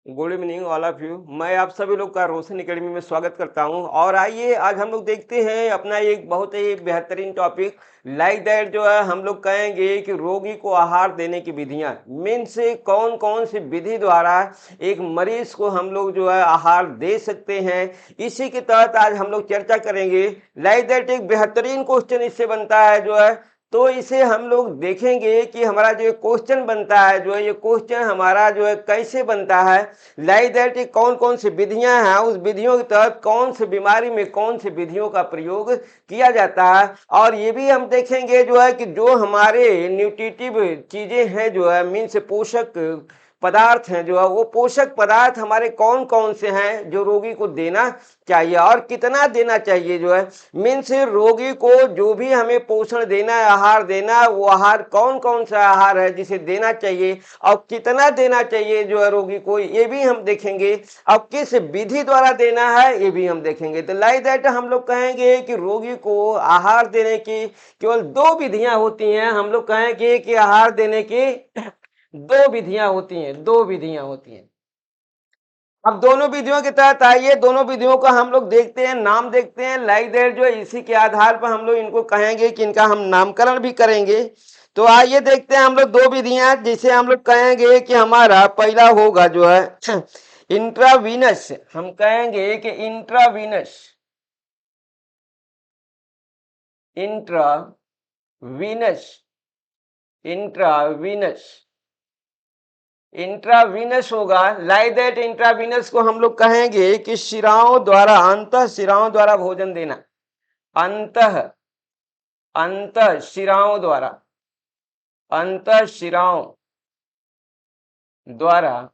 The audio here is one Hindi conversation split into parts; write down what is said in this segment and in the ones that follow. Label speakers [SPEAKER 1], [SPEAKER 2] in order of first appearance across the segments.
[SPEAKER 1] Good evening all of you. मैं आप सभी लोग का रोशन एकेडमी में स्वागत करता हूं। और आइए आज हम लोग देखते हैं अपना एक बहुत ही बेहतरीन टॉपिक लाइक दैट जो है हम लोग कहेंगे कि रोगी को आहार देने की विधियां मीन से कौन कौन सी विधि द्वारा एक मरीज को हम लोग जो है आहार दे सकते हैं। इसी के तहत आज हम लोग चर्चा करेंगे। लाइक दैट एक बेहतरीन क्वेश्चन इससे बनता है जो है, तो इसे हम लोग देखेंगे कि हमारा जो क्वेश्चन बनता है जो है ये क्वेश्चन हमारा जो है कैसे बनता है। लाइक दैट कौन कौन सी विधियां हैं, उस विधियों के तहत कौन सी बीमारी में कौन सी विधियों का प्रयोग किया जाता है। और ये भी हम देखेंगे जो है कि जो हमारे न्यूट्रिटिव चीजें हैं जो है मीन से पोषक पदार्थ हैं जो है वो पोषक पदार्थ हमारे कौन कौन से हैं जो रोगी को देना चाहिए और कितना देना चाहिए जो है मीन्स रोगी को जो भी हमें पोषण देना है, आहार देना है, वो आहार कौन कौन सा आहार है जिसे देना चाहिए और कितना देना चाहिए जो है रोगी को, ये भी हम देखेंगे। अब किस विधि द्वारा देना है ये भी हम देखेंगे। तो लाइक दैट हम लोग कहेंगे कि रोगी को आहार देने की केवल दो विधियां होती हैं। हम लोग कहेंगे कि आहार देने की दो विधियां होती हैं, दो विधियां होती हैं। अब दोनों विधियों के तहत आइए, दोनों विधियों का हम लोग देखते हैं, नाम देखते हैं। लाइक दैट जो है इसी के आधार पर हम लोग इनको कहेंगे कि इनका हम नामकरण भी करेंगे। तो आइए देखते हैं हम लोग दो विधियां जिसे हम लोग कहेंगे कि हमारा पहला होगा जो है इंट्रावीनस। हम कहेंगे कि इंट्रावीनस, इंट्रावीनस, इंट्रावीनस, इंट्रावीनस होगा। लाइक दैट इंट्रावीनस को हम लोग कहेंगे कि शिराओं द्वारा, अंतः शिराओं द्वारा भोजन देना। अंतः अंतः शिराओं द्वारा, अंतः शिराओं द्वारा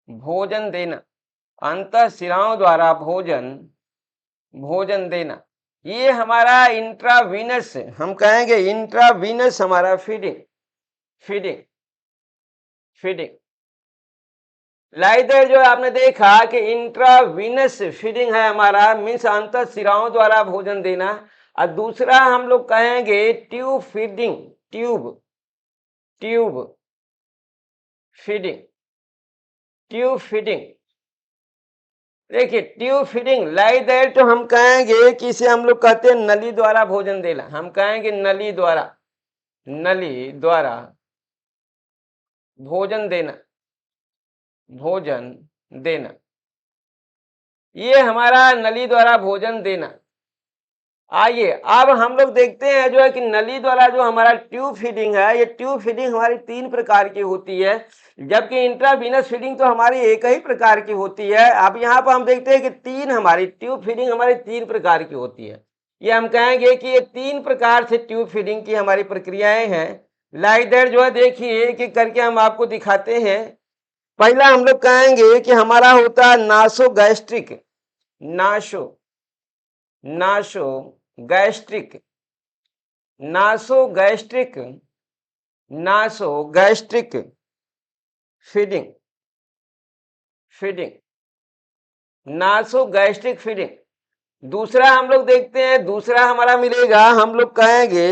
[SPEAKER 1] भोजन देना, अंतः शिराओं द्वारा भोजन भोजन देना। ये हमारा इंट्रावीनस, हम कहेंगे इंट्रावीनस हमारा feeding, feeding, feeding. Like that जो आपने देखा कि इंट्रावीनस फीडिंग है हमारा मीन्स अंतः शिराओं द्वारा भोजन देना। और दूसरा हम लोग कहेंगे tube feeding, tube, tube feeding, tube feeding. देखिए ट्यूब फीडिंग लाइक दैट तो हम कहेंगे कि इसे हम लोग कहते हैं नली द्वारा भोजन देना। हम कहेंगे नली द्वारा, नली द्वारा भोजन देना, भोजन देना। ये हमारा नली द्वारा भोजन देना। आइए अब हम लोग देखते हैं जो है कि नली द्वारा जो हमारा ट्यूब फीडिंग है, ये ट्यूब फीडिंग हमारी तीन प्रकार की होती है, जबकि इंट्रावीनस फीडिंग तो हमारी एक ही प्रकार की होती है। अब यहाँ पर हम देखते हैं कि तीन हमारी ट्यूब फीडिंग हमारी तीन प्रकार की होती है। ये हम कहेंगे कि ये तीन प्रकार से ट्यूब फीडिंग की हमारी प्रक्रियाएं हैं। लाइक दैट जो है देखिए कि करके हम आपको दिखाते हैं। पहला हम लोग कहेंगे कि हमारा होता है nasogastric, naso, nasogastric, nasogastric, nasogastric feeding, feeding, nasogastric feeding. दूसरा हम लोग देखते हैं, दूसरा हमारा मिलेगा, हम लोग कहेंगे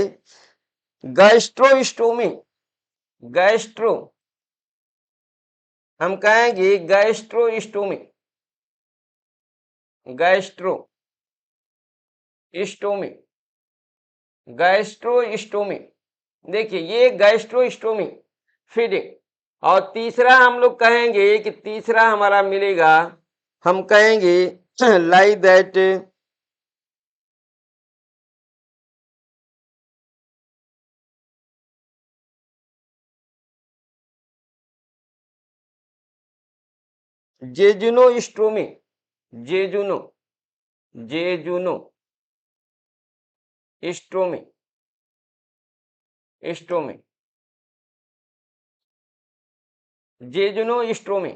[SPEAKER 1] गैस्ट्रोस्टोमी, गैस्ट्रो, हम कहेंगे गैस्ट्रोस्टोमी, गैस्ट्रो स्टोमी, गैस्ट्रोस्टोमी। देखिए ये गैस्ट्रोस्टोमी फीडिंग। और तीसरा हम लोग कहेंगे कि तीसरा हमारा मिलेगा, हम कहेंगे लाइक दैट जेजुनोस्टोमी, जेजुनो, जेजुनो स्टोमी, स्टोमी, जेजुनोस्टोमी।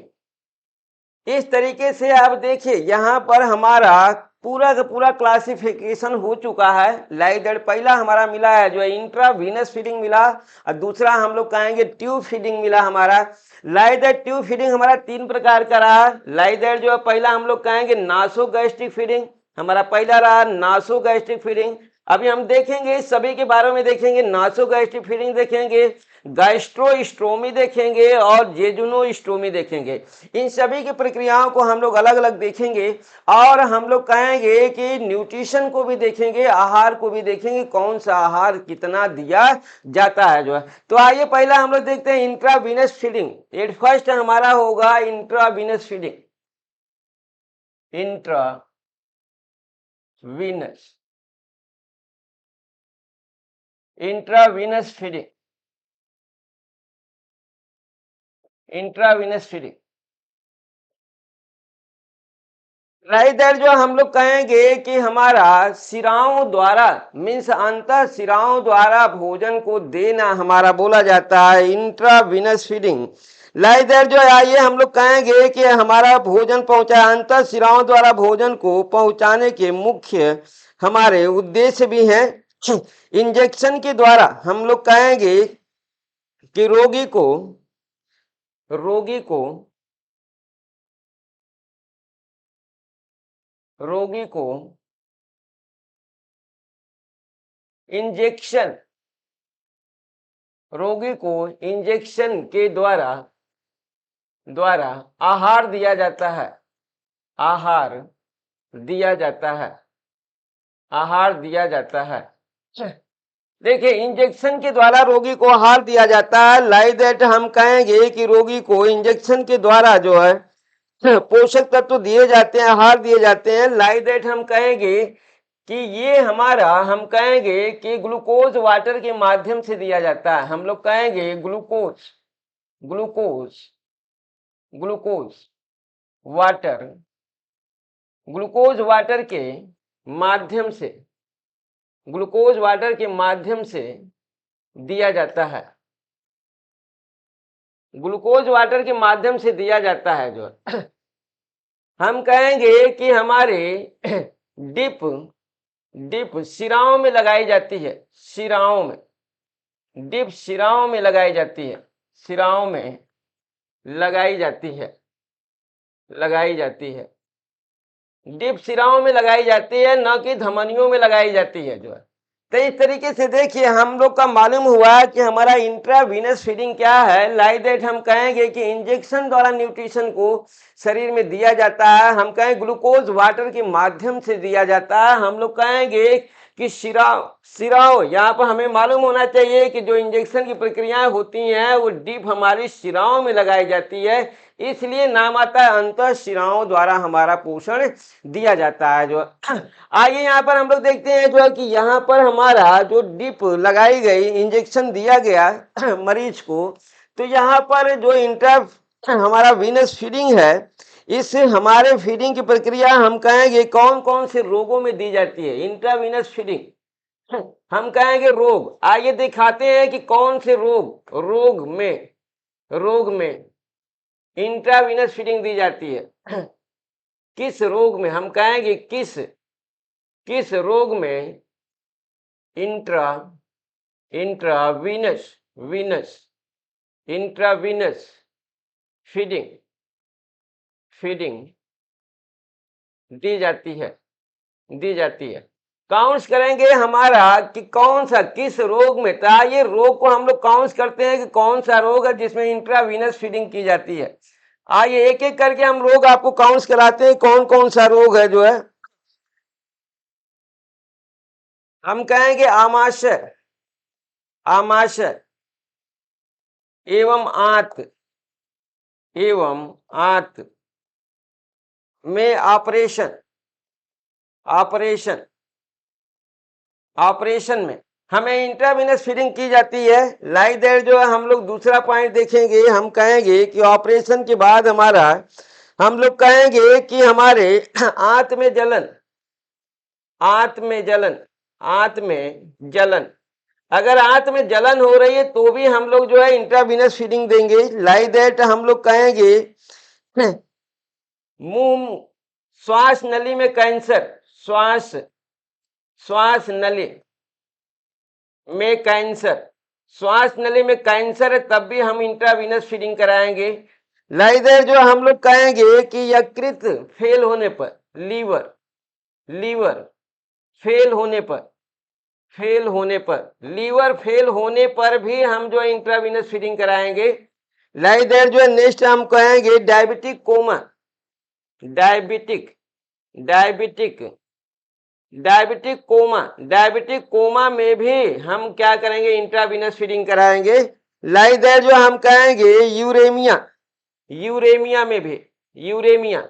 [SPEAKER 1] इस तरीके से आप देखिए यहाँ पर हमारा पूरा का पूरा क्लासिफिकेशन हो चुका है। लाइक दैट पहला हमारा मिला है जो है इंट्रावीनस फीडिंग मिला, और दूसरा हम लोग कहेंगे ट्यूब फीडिंग मिला हमारा। लाइक दैट ट्यूब फीडिंग हमारा तीन प्रकार का रहा। लाइक दैट जो है पहला हम लोग कहेंगे नासो गैस्ट्रिक फीडिंग, हमारा पहला रहा नासो गैस्ट्रिक फीडिंग। अभी हम देखेंगे सभी के बारे में, देखेंगे नासोगैस्ट्रिक फीडिंग देखेंगे, गैस्ट्रोस्टोमी देखेंगे और जेजुनोस्टोमी देखेंगे। इन सभी की प्रक्रियाओं को हम लोग अलग अलग देखेंगे और हम लोग कहेंगे कि न्यूट्रिशन को भी देखेंगे, आहार को भी देखेंगे, कौन सा आहार कितना दिया जाता है जो है। तो आइए पहला हम लोग देखते हैं इंट्रावीनस फीडिंग। एट फर्स्ट हमारा होगा intravenous feeding. Intravenous intravenous feeding, intravenous feeding right that जो हम लोग कहेंगे कि हमारा शिराओं द्वारा मीन्स अंतः शिराओं द्वारा भोजन को देना हमारा बोला जाता है इंट्रावीनस फीडिंग। लाइक दैट जो आइए हम लोग कहेंगे कि हमारा भोजन पहुंचा अंतः शिराओं द्वारा भोजन को पहुंचाने के मुख्य हमारे उद्देश्य भी हैं। इंजेक्शन के द्वारा हम लोग कहेंगे कि रोगी को इंजेक्शन के द्वारा आहार दिया जाता है, आहार दिया जाता है। देखिए इंजेक्शन के द्वारा रोगी को आहार दिया जाता है। लाइक दैट हम कहेंगे कि रोगी को इंजेक्शन के द्वारा जो है पोषक तत्व दिए जाते हैं, आहार दिए जाते हैं। लाइक दैट हम कहेंगे कि ये हमारा हम कहेंगे कि ग्लूकोज वाटर के माध्यम से दिया जाता है। हम लोग कहेंगे ग्लूकोज वाटर के माध्यम से दिया जाता है, ग्लूकोज वाटर के माध्यम से दिया जाता है जो हम कहेंगे कि हमारे डिप शिराओं में लगाई जाती है, डिप शिराओं में लगाई जाती है, डिप शिराओं में लगाई जाती है, न कि धमनियों में लगाई जाती है जो है। तो इस तरीके से देखिए हम लोग का मालूम हुआ कि हमारा इंट्रावीनस फीडिंग क्या है। लाइक दैट हम कहेंगे कि इंजेक्शन द्वारा न्यूट्रिशन को शरीर में दिया जाता है, हम कहें ग्लूकोज वाटर के माध्यम से दिया जाता है। हम लोग कहेंगे कि शिराओं यहाँ पर हमें मालूम होना चाहिए कि जो इंजेक्शन की प्रक्रियाएं होती हैं वो डीप हमारी शिराओं में लगाई जाती है, इसलिए नाम आता है अंतः शिराओं द्वारा हमारा पोषण दिया जाता है जो। आइए यहाँ पर हम लोग देखते हैं जो है कि यहाँ पर हमारा जो डिप लगाई गई इंजेक्शन दिया गया मरीज को, तो यहाँ पर जो हमारा वीनस फीडिंग है, इस हमारे फीडिंग की प्रक्रिया हम कहेंगे कौन कौन से रोगों में दी जाती है। इंट्रावीनस फीडिंग हम कहेंगे रोग, आइए दिखाते हैं कि कौन से रोग में इंट्रावीनस फीडिंग दी जाती है। किस रोग में हम कहेंगे किस रोग में इंट्रावीनस फीडिंग दी जाती है। काउंट्स करेंगे हमारा कि कौन सा किस रोग में, तो ये रोग को हम लोग काउंट्स करते हैं कि कौन सा रोग है जिसमें इंट्रावीनस फीडिंग की जाती है। आइए एक एक करके हम रोग आपको काउंट्स कराते हैं कौन कौन सा रोग है जो है। हम कहेंगे आमाशय एवं आंत में ऑपरेशन में हमें इंट्रावीनस फीडिंग की जाती है। लाइक दैट जो है हम लोग दूसरा पॉइंट देखेंगे, हम कहेंगे कि ऑपरेशन के बाद हमारा हम लोग कहेंगे कि हमारे आंत में जलन अगर आंत में जलन हो रही है तो भी हम लोग जो है इंट्रावीनस फीडिंग देंगे। लाइक दैट हम लोग कहेंगे मुंह श्वास नली में कैंसर, श्वास नली में कैंसर है तब भी हम इंट्रावीनस फीडिंग कराएंगे। लाइक दैट जो हम लोग कहेंगे कि यकृत फेल होने पर लीवर फेल होने पर फेल होने पर, लीवर फेल होने पर भी हम जो है इंट्रावीनस फीडिंग कराएंगे। लाइक दैट जो है नेक्स्ट हम कहेंगे diabetic coma, diabetic diabetic diabetic coma, diabetic coma में भी हम क्या करेंगे, इंट्रावीनस फीडिंग कराएंगे। लाइक दैट जो हम कहेंगे यूरेमिया, यूरेमिया में भी, यूरेमिया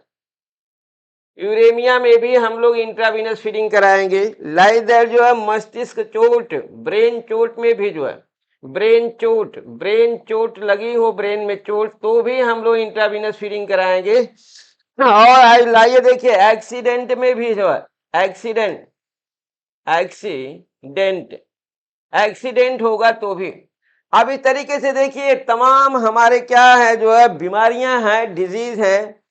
[SPEAKER 1] यूरेमिया में भी हम लोग इंट्रावीनस फीडिंग कराएंगे। लाइक दैट जो है मस्तिष्क चोट, ब्रेन चोट में भी जो है, ब्रेन चोट लगी हो, ब्रेन में चोट, तो भी हम लोग इंट्रावीनस फीडिंग कराएंगे। और लाइए देखिए एक्सीडेंट में भी जो है, एक्सीडेंट एक्सीडेंट एक्सीडेंट होगा तो भी। अब इस तरीके से देखिए तमाम हमारे क्या है जो है बीमारियां हैं, डिजीज है,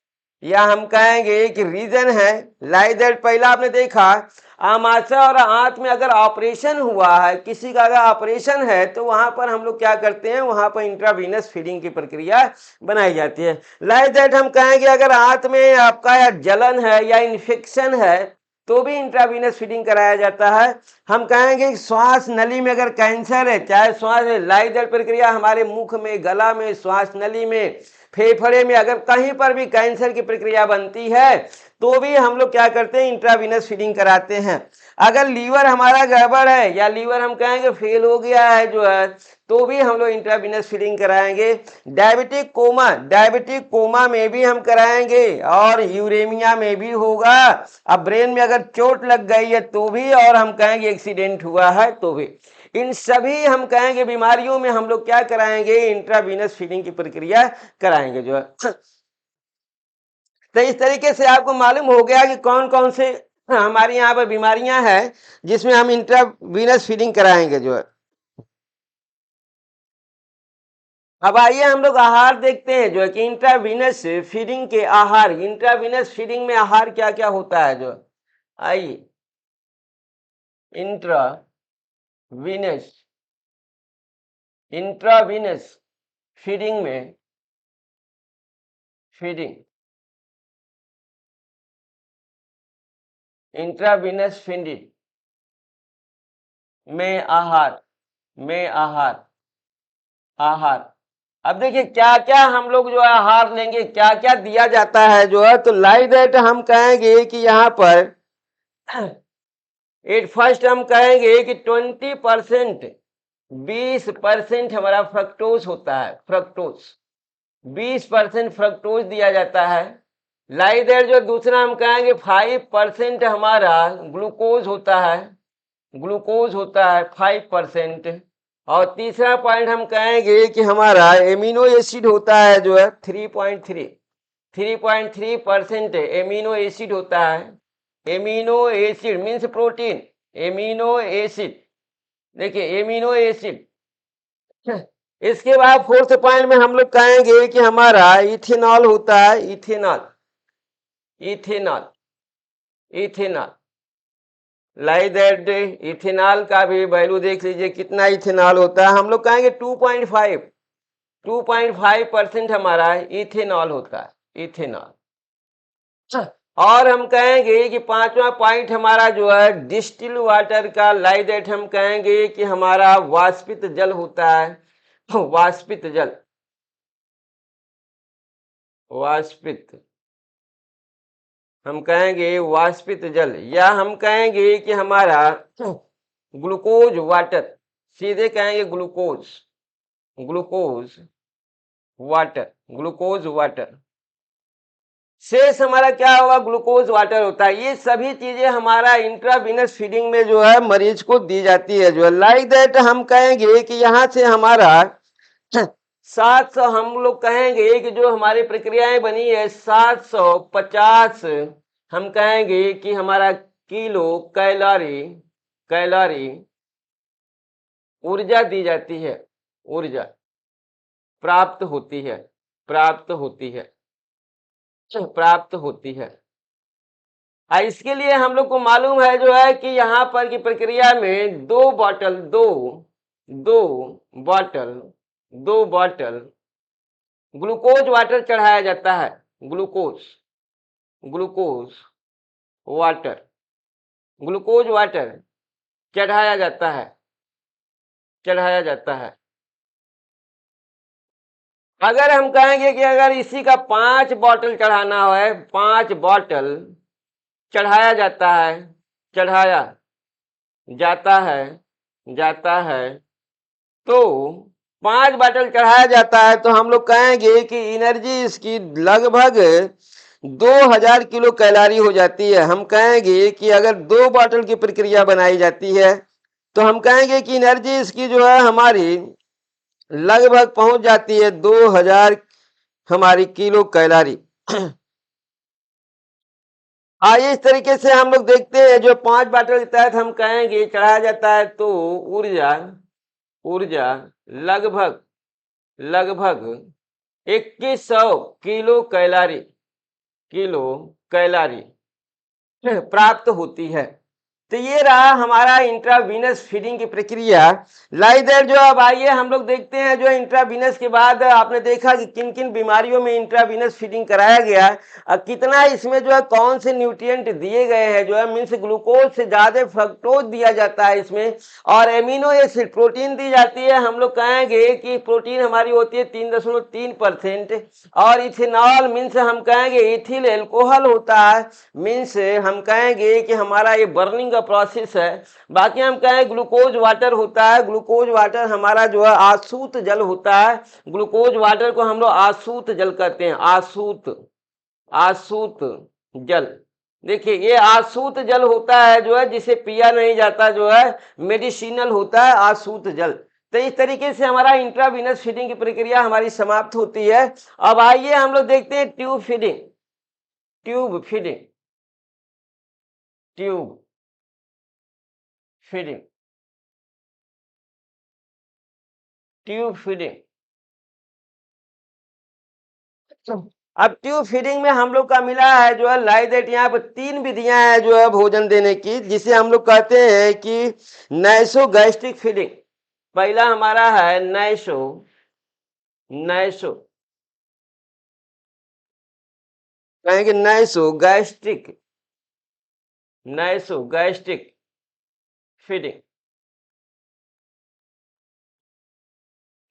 [SPEAKER 1] या हम कहेंगे कि रीजन है। लाइक दैट पहला आपने देखा आमाशय और आंत में अगर ऑपरेशन हुआ है, किसी का अगर ऑपरेशन है, तो वहां पर हम लोग क्या करते हैं, वहां पर इंट्रावीनस फीडिंग की प्रक्रिया बनाई जाती है। लाइक दैट हम कहेंगे अगर आंत में आपका या जलन है या इन्फेक्शन है, तो भी इंट्रावीनस फीडिंग कराया जाता है। हम कहेंगे श्वास नली में अगर कैंसर है, चाहे श्वास, लाइक दैट प्रक्रिया हमारे मुख में, गला में, श्वास नली में, फेफड़े में अगर कहीं पर भी कैंसर की प्रक्रिया बनती है, तो भी हम लोग क्या करते हैं, इंट्रावीनस फीडिंग कराते हैं। अगर लीवर हमारा गड़बड़ है या लीवर हम कहेंगे फेल हो गया है जो है, तो भी हम लोग इंट्रावीनस फीडिंग कराएंगे। डायबिटिक कोमा में भी हम कराएंगे, और यूरेमिया में भी होगा। अब ब्रेन में अगर चोट लग गई है तो भी, और हम कहेंगे एक्सीडेंट हुआ है तो भी, इन सभी हम कहेंगे बीमारियों में हम लोग क्या कराएंगे, इंट्रावीनस फीडिंग की प्रक्रिया कराएंगे जो है। तो इस तरीके से आपको मालूम हो गया कि कौन कौन से हमारे यहाँ पर बीमारियां हैं जिसमें हम इंट्रावीनस फीडिंग कराएंगे जो है। अब आइए हम लोग आहार देखते हैं जो है कि इंट्रावीनस फीडिंग के आहार, इंट्रावीनस फीडिंग में आहार क्या क्या होता है जो है। आइए इंट्रावीनस इंट्रावीनस फीडिंग में, फीडिंग इंट्रावीनस फीडिंग में आहार, में आहार आहार अब देखिए क्या क्या हम लोग जो है आहार लेंगे, क्या क्या दिया जाता है जो है। तो लाइक दैट हम कहेंगे कि यहाँ पर एट फर्स्ट हम कहेंगे कि 20%, 20% हमारा फ्रक्टोज होता है, फ्रक्टोज 20% फ्रक्टोज दिया जाता है। लाइक दैट जो दूसरा हम कहेंगे 5% हमारा ग्लूकोज होता है, ग्लूकोज होता है 5%। और तीसरा पॉइंट हम कहेंगे कि हमारा एमिनो एसिड होता है जो है 3.3% एमिनो एसिड होता है। Amino acid means protein, amino acid, देखिए एमिनो एसिड। इसके बाद फोर्थ पॉइंट में हम लोग कहेंगे कि हमारा इथेनॉल होता है, ethanol, ethanol, ethanol. Like that ethanol का भी वैल्यू देख लीजिए कितना इथेनॉल होता है। हम लोग कहेंगे 2.5% हमारा इथेनॉल होता है, इथेनॉल। और हम कहेंगे कि पांचवा पॉइंट हमारा जो है डिस्टिल वाटर का, लाइक दैट हम कहेंगे कि हमारा वाष्पित जल होता है, वाष्पित जल, वाष्पित, हम कहेंगे वाष्पित जल, या हम कहेंगे कि हमारा ग्लूकोज वाटर, सीधे कहेंगे glucose, glucose water, glucose water. शेष हमारा क्या होगा, ग्लूकोज वाटर होता है। ये सभी चीजें हमारा इंट्रावीनस फीडिंग में जो है मरीज को दी जाती है जो है। लाइक दैट हम कहेंगे कि यहाँ से हमारा 700, हम लोग कहेंगे कि जो हमारी प्रक्रियाएं बनी है 750, हम कहेंगे कि हमारा किलो कैलोरी, कैलोरी ऊर्जा दी जाती है, ऊर्जा प्राप्त होती है, प्राप्त होती है, प्राप्त होती है। इसके लिए हम लोग को मालूम है जो है कि यहाँ पर की प्रक्रिया में दो बॉटल, दो बॉटल, दो बॉटल ग्लूकोज वाटर चढ़ाया जाता है, glucose, glucose water, glucose water चढ़ाया जाता है, चढ़ाया जाता है। अगर हम कहेंगे कि अगर इसी का 5 बॉटल चढ़ाना है, 5 बॉटल चढ़ाया जाता है, चढ़ाया जाता है, जाता है, तो 5 बॉटल चढ़ाया जाता है, तो हम लोग कहेंगे कि एनर्जी इसकी लगभग 2000 किलो कैलोरी हो जाती है। हम कहेंगे कि अगर 2 बॉटल की प्रक्रिया बनाई जाती है, तो हम कहेंगे कि एनर्जी इसकी जो है हमारी लगभग पहुंच जाती है 2000 हमारी किलो कैलोरी। आइए इस तरीके से हम लोग देखते हैं, जो 5 बॉटल के तहत हम कहेंगे चढ़ाया जाता है, तो ऊर्जा ऊर्जा लगभग लगभग 2100 किलो कैलोरी, किलो कैलोरी प्राप्त होती है। तो ये रहा हमारा इंट्रावीनस फीडिंग की प्रक्रिया। लाइक दैट जो अब आइए हम लोग देखते हैं, जो इंट्रावीनस के बाद आपने देखा कि किन किन बीमारियों में इंट्रावीनस फीडिंग कराया गया, कितना इसमें जो है कौन से न्यूट्रिएंट दिए गए हैं, जो है मीन्स ग्लूकोज से ज्यादा फ्रक्टोज दिया जाता है इसमें, और एमिनो एसिड प्रोटीन दी जाती है। हम लोग कहेंगे कि प्रोटीन हमारी होती है 3.3%, और इथेनॉल मीन्स हम कहेंगे इथिल एल्कोहल होता है, मीन्स हम कहेंगे कि हमारा ये बर्निंग का प्रोसेस है। बाकी हम कहें ग्लूकोज वाटर होता है, ग्लूकोज वाटर हमारा जो है आसूत जल होता है। ग्लूकोज वाटर को हम लोग आसूत जल कहते हैं, आसूत, आसूत जल। देखिए ये आसूत जल होता है जो है, जिसे पिया नहीं जाता, जो है मेडिसिनल होता है आसूत जल। तो इस तरीके से हमारा इंट्रावीनस फीडिंग की प्रक्रिया हमारी समाप्त होती है। अब आइए हम लोग देखते हैं tube feeding, tube feeding, tube feeding, tube feeding. अब ट्यूब फीडिंग में हम लोग का मिला है जो है लाइक दैट, यहाँ पर 3 विधियां हैं जो है भोजन देने की, जिसे हम लोग कहते हैं कि नैसो गैस्ट्रिक फीडिंग। पहला हमारा है नैसो, नैसो कहेंगे नैसो गैस्ट्रिक, नैसो गैस्ट्रिक फीडिंग।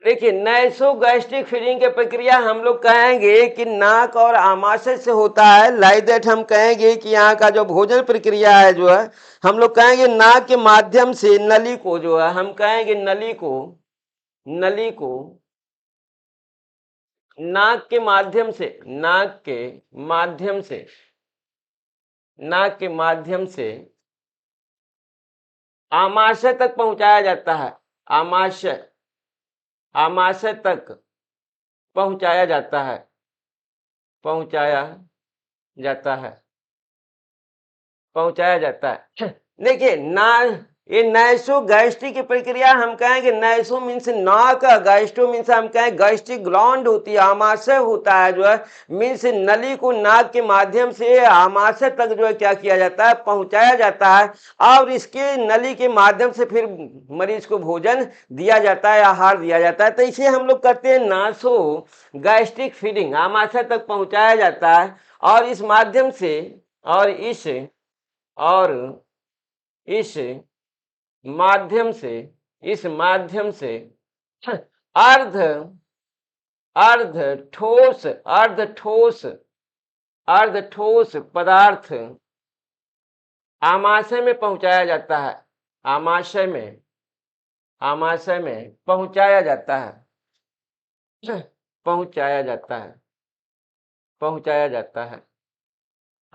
[SPEAKER 1] देखिए नैसोगैस्ट्रिक फीडिंग की प्रक्रिया हम लोग कहेंगे कि नाक और आमाशय से होता है। लाइक दैट हम कहेंगे कि यहाँ का जो भोजन प्रक्रिया है जो है, हम लोग कहेंगे नाक के माध्यम से नली को, जो है हम कहेंगे नली को, नली को नाक के माध्यम से, नाक के माध्यम से, नाक के माध्यम से आमाशय तक पहुंचाया जाता है, आमाशय, आमाशय तक पहुंचाया जाता है, पहुंचाया जाता है, पहुंचाया जाता है। देखिए ना, ये नैसो गैस्ट्रिक की प्रक्रिया हम कहेंगे, नैसो मीन्स नाक, गैस्ट्रो मीन्स हम कहें गैस्ट्रिक ग्लैंड होती है, आमाशय होता है जो है, मीन्स नली को नाक के माध्यम से आमाशय तक जो है क्या किया जाता है, पहुंचाया जाता है, और इसके नली के माध्यम से फिर मरीज को भोजन दिया जाता है, आहार दिया जाता है। तो इसे हम लोग कहते हैं नासो गैस्ट्रिक फीडिंग, आमाशय तक पहुंचाया जाता है, और इस माध्यम से, और और इस माध्यम से, इस माध्यम से अर्ध, अर्ध ठोस, अर्ध ठोस, अर्ध ठोस पदार्थ आमाशय में पहुंचाया जाता है, आमाशय में, आमाशय में पहुंचाया जाता है, पहुंचाया जाता है, पहुंचाया जाता है।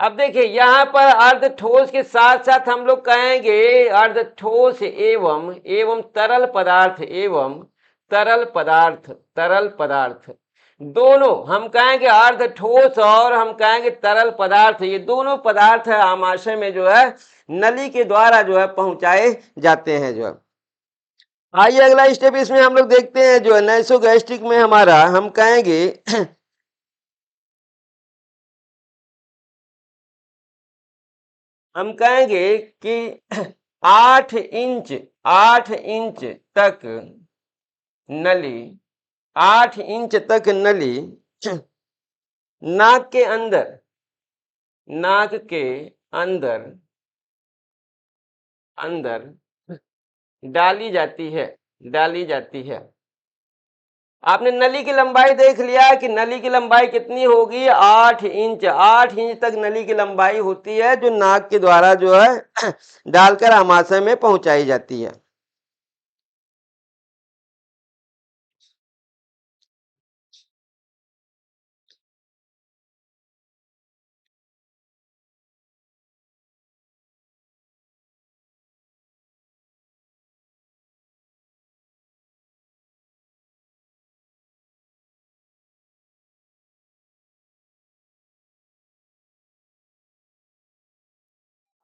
[SPEAKER 1] अब देखिए यहाँ पर अर्ध ठोस के साथ साथ हम लोग कहेंगे अर्ध ठोस एवं, एवं तरल पदार्थ, एवं तरल पदार्थ, तरल पदार्थ दोनों हम कहेंगे, अर्ध ठोस और हम कहेंगे तरल पदार्थ, ये दोनों पदार्थ है आमाशय में जो है नली के द्वारा जो है पहुंचाए जाते हैं जो है। आइए अगला स्टेप इसमें हम लोग देखते हैं, जो है नैसोगैस्ट्रिक में हमारा हम कहेंगे हम कहेंगे कि 8 इंच, 8 इंच तक नली, 8 इंच तक नली नाक के अंदर, नाक के अंदर, अंदर डाली जाती है, डाली जाती है। आपने नली की लंबाई देख लिया कि नली की लंबाई कितनी होगी, 8 इंच। 8 इंच तक नली की लंबाई होती है जो नाक के द्वारा जो है डालकर आमाशय में पहुंचाई जाती है।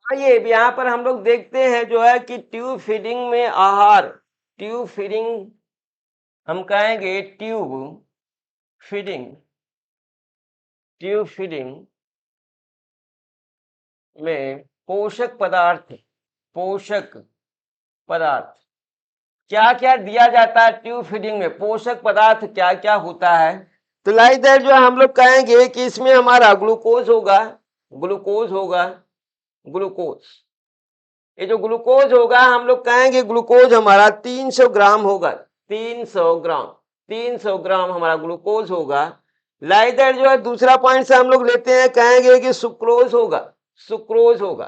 [SPEAKER 1] आइए अब यहाँ पर हम लोग देखते हैं जो है कि ट्यूब फीडिंग में आहार, ट्यूब फीडिंग, हम कहेंगे फीडिंग ट्यूब फीडिंग में पोषक पदार्थ क्या क्या दिया जाता है। ट्यूब फीडिंग में पोषक पदार्थ क्या क्या होता है, तो लाइक दैट जो हम लोग कहेंगे कि इसमें हमारा ग्लूकोज होगा, ग्लूकोज होगा, ग्लूकोज। ये जो ग्लूकोज होगा हम लोग कहेंगे ग्लूकोज हमारा 300 ग्राम होगा, 300 ग्राम, 300 ग्राम हमारा ग्लूकोज होगा। लाइक दैट जो है दूसरा पॉइंट से हम लोग लेते हैं, कहेंगे कि सुक्रोज होगा, सुक्रोज होगा,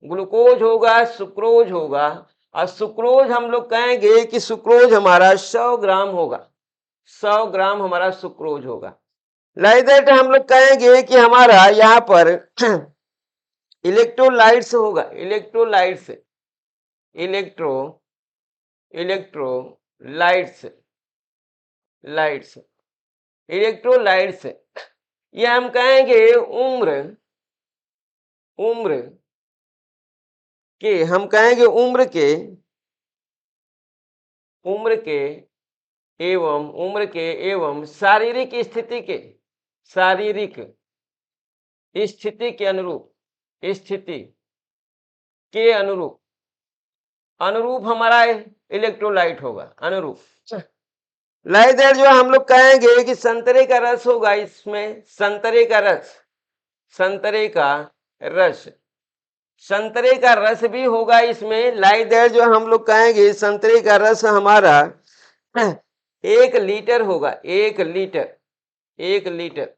[SPEAKER 1] ग्लूकोज होगा, सुक्रोज होगा। और सुक्रोज हम लोग कहेंगे कि सुक्रोज हमारा 100 ग्राम होगा, 100 ग्राम हमारा सुक्रोज होगा। लाइक दैट हम लोग कहेंगे कि हमारा यहाँ पर इलेक्ट्रोलाइट्स होगा, electrolytes, electro electrolytes, lights, electrolytes. ये हम कहेंगे उम्र, उम्र के, हम कहेंगे उम्र के एवं शारीरिक स्थिति के, शारीरिक स्थिति के अनुरूप, स्थिति के अनुरूप, अनुरूप हमारा इलेक्ट्रोलाइट होगा, अनुरूप। लाइक दैट जो हम लोग कहेंगे कि संतरे का रस होगा इसमें, संतरे का रस, संतरे का रस, संतरे का रस भी होगा इसमें। लाइक दैट जो हम लोग कहेंगे संतरे का रस हमारा 1 लीटर होगा, 1 लीटर, 1 लीटर,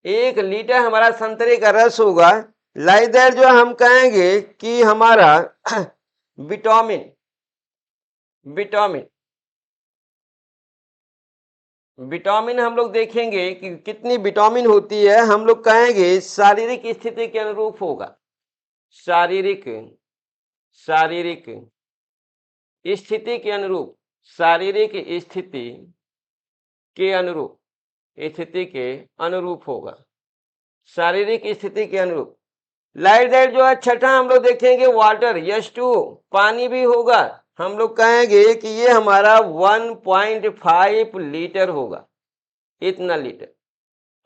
[SPEAKER 1] 1 लीटर हमारा संतरे का रस होगा। लाइक दैट जो हम कहेंगे कि हमारा विटामिन, विटामिन, विटामिन हम लोग देखेंगे कि कितनी विटामिन होती है, हम लोग कहेंगे शारीरिक स्थिति के अनुरूप होगा, शारीरिक, शारीरिक स्थिति के अनुरूप, शारीरिक स्थिति के अनुरूप, स्थिति के अनुरूप होगा, शारीरिक स्थिति के अनुरूप। लाइक दैट जो है छठा हम लोग देखेंगे वाटर, H2O, पानी भी होगा। हम लोग कहेंगे कि ये हमारा 1.5 लीटर होगा, इतना लीटर।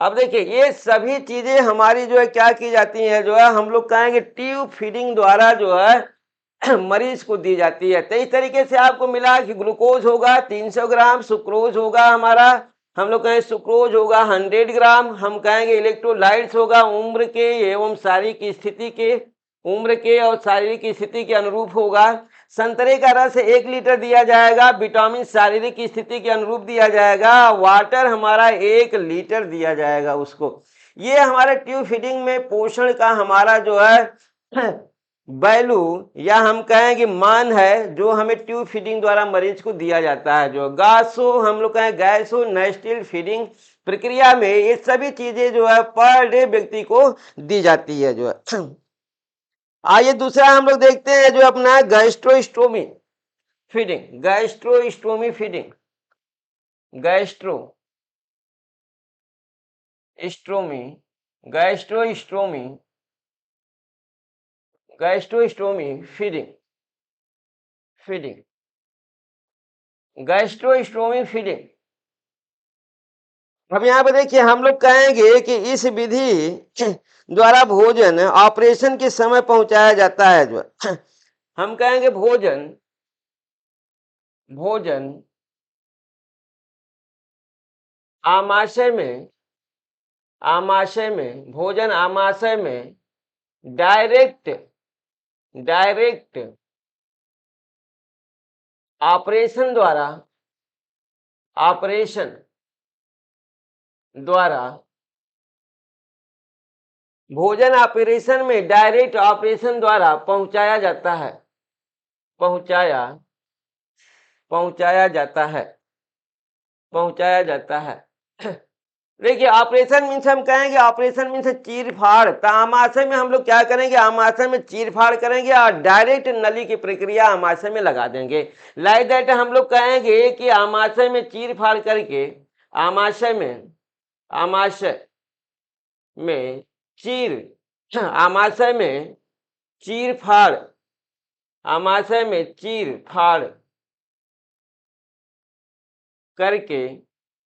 [SPEAKER 1] अब देखिए ये सभी चीजें हमारी जो है क्या की जाती है, जो है हम लोग कहेंगे ट्यूब फीडिंग द्वारा जो है मरीज को दी जाती है। तो इस तरीके से आपको मिला कि ग्लूकोज होगा 300 ग्राम, सुक्रोज होगा हमारा, हम लोग कहें सुक्रोज होगा 100 ग्राम, हम कहेंगे इलेक्ट्रोलाइट्स होगा उम्र के एवं शारीरिक स्थिति के, उम्र के और शारीरिक स्थिति के अनुरूप होगा। संतरे का रस 1 लीटर दिया जाएगा, विटामिन शारीरिक स्थिति के अनुरूप दिया जाएगा, वाटर हमारा 1 लीटर दिया जाएगा उसको। ये हमारे ट्यूब फीडिंग में पोषण का हमारा जो है वैल्यू या हम कहें कि मान है जो हमें ट्यूब फीडिंग द्वारा मरीज को दिया जाता है। जो गासो हम लोग कहें गैसो नेस्टल फीडिंग प्रक्रिया में ये सभी चीजें जो है पर डे व्यक्ति को दी जाती है जो है। आइए दूसरा हम लोग देखते हैं जो अपना gastrostomy feeding, gastrostomy feeding, gastrostomy, gastrostomy, gastrostomy feeding, feeding, gastrostomy feeding. अब यहाँ पे देखिए हम लोग कहेंगे कि इस विधि द्वारा भोजन ऑपरेशन के समय पहुंचाया जाता है। जो हम कहेंगे भोजन, भोजन आमाशय में, आमाशय में, भोजन आमाशय में डायरेक्ट, डायरेक्ट ऑपरेशन द्वारा भोजन ऑपरेशन में डायरेक्ट ऑपरेशन द्वारा पहुंचाया जाता है, पहुंचाया जाता है। देखिए ऑपरेशन मीन्स हम कहेंगे ऑपरेशन मीन्स चीर फाड़, तो आमाशय में हम लोग क्या करेंगे, आमाशय में चीर फाड़ करेंगे और डायरेक्ट नली की प्रक्रिया आमाशय में लगा देंगे। लाइक दैट हम लोग कहेंगे कि आमाशय में चीर फाड़ करके आमाशय में चीर फाड़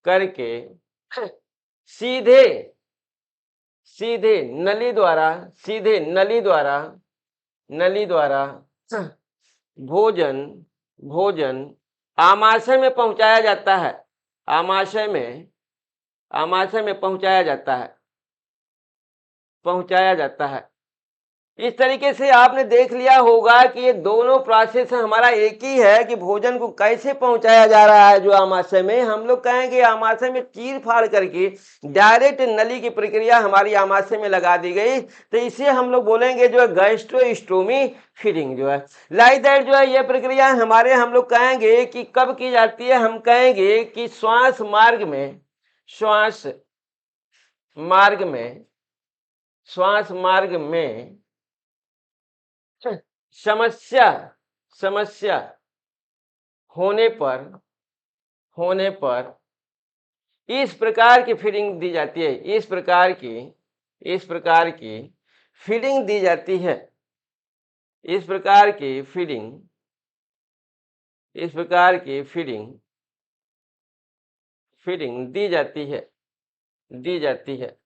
[SPEAKER 1] करके सीधे नली द्वारा भोजन आमाशय में पहुंचाया जाता है, आमाशय में पहुंचाया जाता है। इस तरीके से आपने देख लिया होगा कि ये दोनों प्रोसेस हमारा एक ही है कि भोजन को कैसे पहुंचाया जा रहा है। जो आमाशय में हम लोग कहेंगे आमाशय में चीर फाड़ करके डायरेक्ट नली की प्रक्रिया हमारी आमाशय में लगा दी गई, तो इसे हम लोग बोलेंगे जो है गैस्ट्रोस्टोमी फीडिंग जो है। लाइक दैट जो है ये प्रक्रिया हमारे हम लोग कहेंगे कि कब की जाती है, हम कहेंगे कि श्वास मार्ग में समस्या होने पर इस प्रकार की फीडिंग दी जाती है, इस प्रकार की फीडिंग दी जाती है, इस प्रकार की फीडिंग दी जाती है।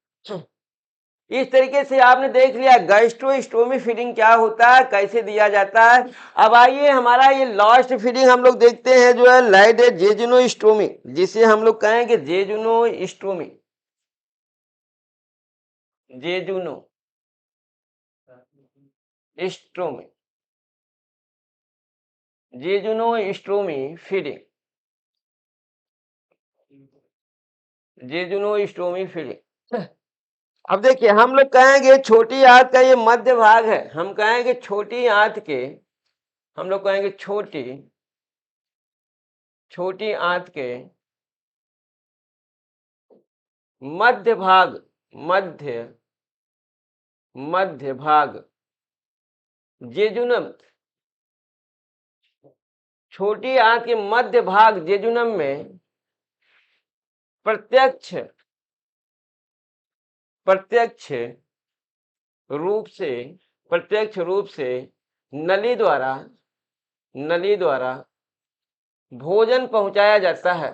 [SPEAKER 1] इस तरीके से आपने देख लिया गैस्ट्रोस्टोमी फीडिंग क्या होता है, कैसे दिया जाता है। अब आइए हमारा ये लास्ट फीडिंग हम लोग देखते हैं जो है लाइडेजेजुनोस्टोमी, जिसे हम लोग कहेंगे जेजुनोस्टोमी, जेजुनोस्टोमी फीडिंग, अब देखिए हम लोग कहेंगे छोटी आंत का ये मध्य भाग है, हम कहेंगे छोटी आंत के मध्य भाग जेजुनम, छोटी आंत के मध्य भाग जेजुनम में प्रत्यक्ष रूप से नली द्वारा भोजन पहुंचाया जाता है।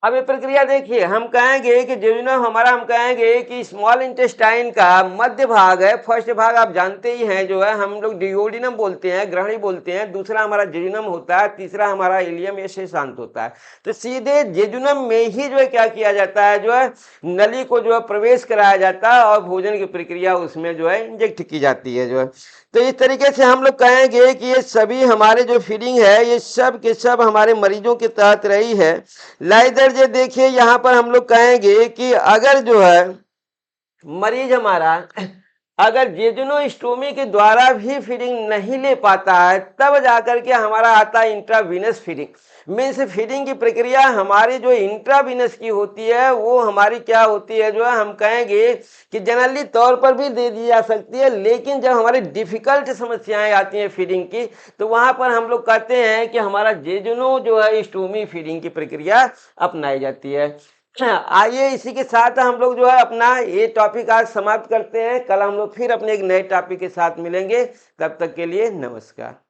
[SPEAKER 1] अब ये प्रक्रिया देखिए हम कहेंगे कि जेजुनम हमारा, हम कहेंगे कि स्मॉल इंटेस्टाइन का मध्य भाग है। फर्स्ट भाग आप जानते ही हैं जो है हम लोग डिओडिनम बोलते हैं, ग्रहणी बोलते हैं, दूसरा हमारा जेजुनम होता है, तीसरा हमारा इलियम या शेषांत होता है। तो सीधे जेजुनम में ही जो है क्या किया जाता है, जो है नली को जो है प्रवेश कराया जाता है और भोजन की प्रक्रिया उसमें जो है इंजेक्ट की जाती है जो है। तो इस तरीके से हम लोग कहेंगे कि ये सभी हमारे जो फीडिंग है ये सब के सब हमारे मरीजों के तहत रही है। लाइदर जो देखिए यहाँ पर हम लोग कहेंगे कि अगर जो है मरीज हमारा अगर जेजुनोस्टोमी के द्वारा भी फीडिंग नहीं ले पाता है, तब जाकर के हमारा आता है इंट्रावीनस फीडिंग। मीन्स फीडिंग की प्रक्रिया हमारी जो इंट्रावीनस की होती है वो हमारी क्या होती है, जो है हम कहेंगे कि जनरली तौर पर भी दे दी जा सकती है, लेकिन जब हमारी डिफिकल्ट समस्याएं आती हैं फीडिंग की, तो वहां पर हम लोग कहते हैं कि हमारा जेजुनो जो है स्टोमी फीडिंग की प्रक्रिया अपनाई जाती है। आइए इसी के साथ हम लोग जो है अपना ये टॉपिक आज समाप्त करते हैं। कल हम लोग फिर अपने एक नए टॉपिक के साथ मिलेंगे, तब तक के लिए नमस्कार।